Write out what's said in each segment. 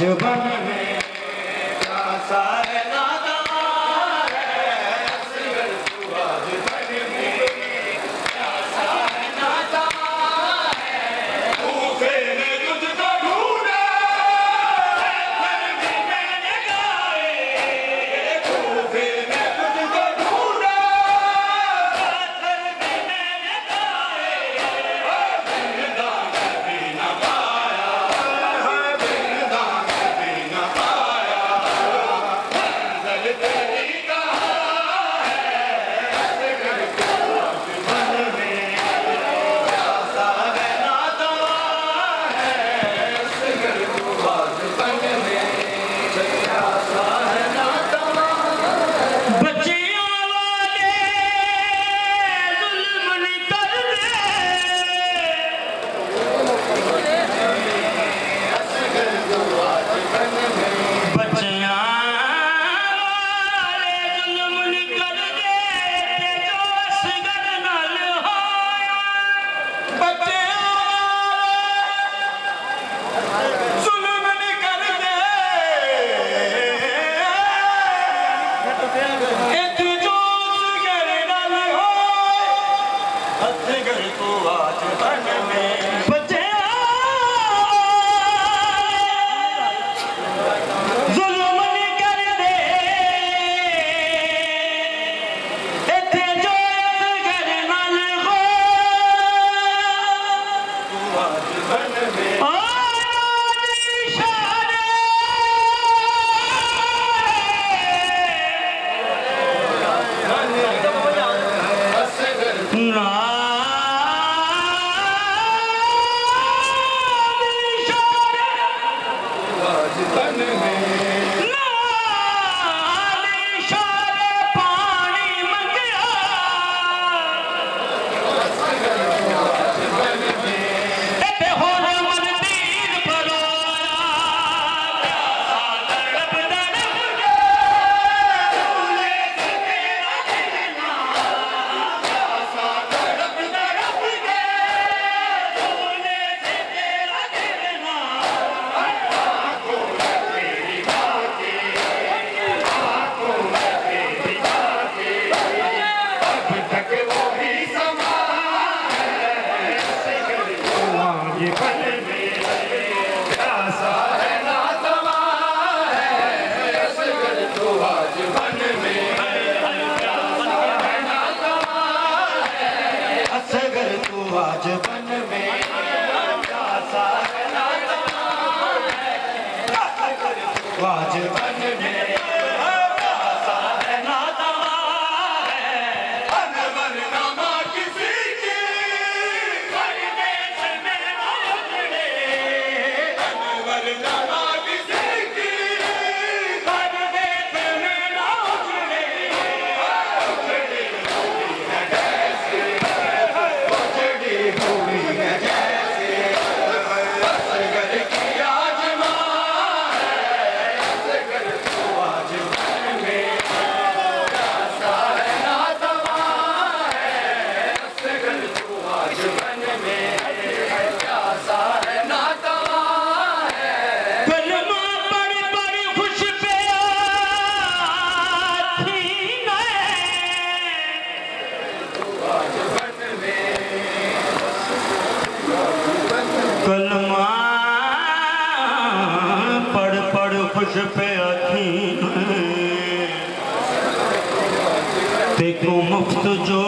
बन में प्यासा है नादा है असगर तू आज बन में प्यासा है नादा है भूखे ने तुझको ढूंढा घर में मैंने गाए भूखे ने तुझको ढूंढा घर में मैंने गाए जिंदा कभी न पाया जिंदा कभी न पाया मंजिल तेरी कहाँ है असगर तू आज बन में प्यासा है नादा है असगर तू आज बन में प्यासा है नादा बच्चियों वाले जुल्म नहीं करते असगर तू आज बन में बच्चियां वाले जुल्म नहीं करते जो असगर नाल होया बच्चे जुल्म नहीं करते एक जो असगर नाल होए असगर तू आज बन में बच्चियां जुल्म नहीं करते इत्थे जो असगर नाल होया तू आज बन में असगर तू आज बन में असगर तू आज बन में प्यासा है नादा है असगर तू आज बन में प्यासा है नादा है अनवर नामा किसी की परदेश में ना उजड़े अनवर नामा किसी की परदेश में ना उजड़े उजड़ी हुई है जैसे उजड़ी हुई है जैसे असगर की आज माँ है असगर तू आज बन में प्यासा है नादा है असगर तू आज बन में प्यासा है नादा है कलमा पढ़ पढ़ खुश पे आती नए आज बन में कलमा पढ़ पढ़ खुश पे आती देखो मुफ्त जो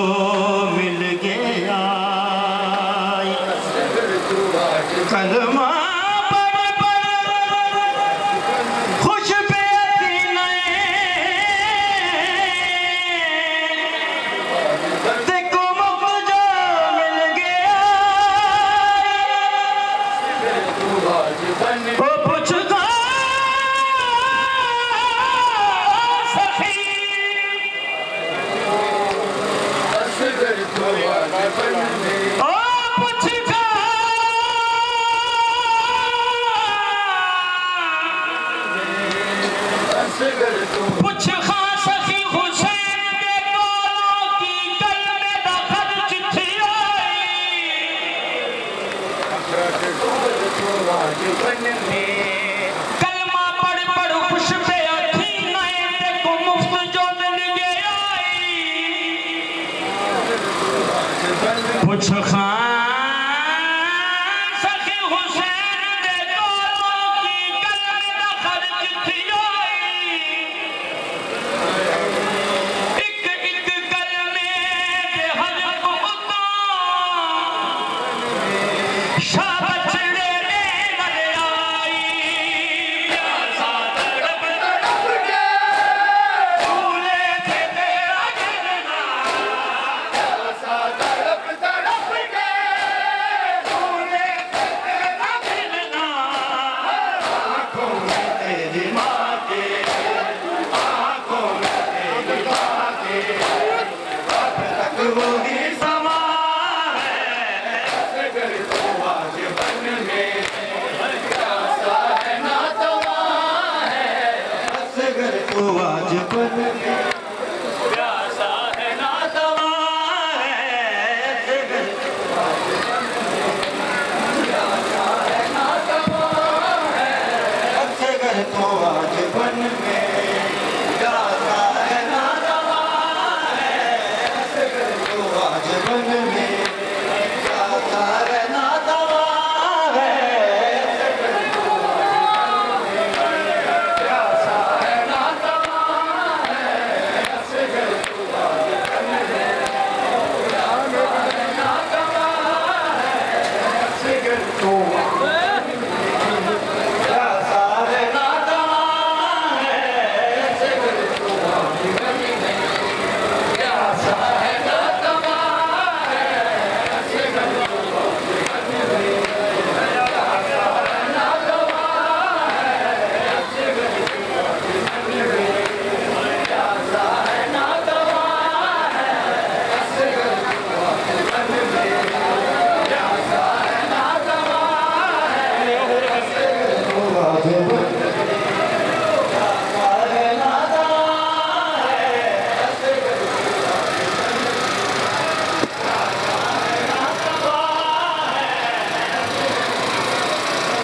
मिल गया कलमा पढ़ पढ़ खुश पे आती नए देखो मुफ्त जो मिल गया आज बन ओ पुछदा सखी असगर पुछ खान सखी हुसैन दे कोलों की गल दा खर्च थी होई एक एक गल में दे हर को शाह बछड़े ने आई प्यासा तड़प तड़प के झूले थे तेरा घरना सा तड़प तड़प के झूले थे तेरा घरना आँखों में तेरी माँ के आँखों में तेरी माँ के अब तक वो ही समा है असगर तो आज बन में प्यासा है ना तवा है असगर तो आज बन में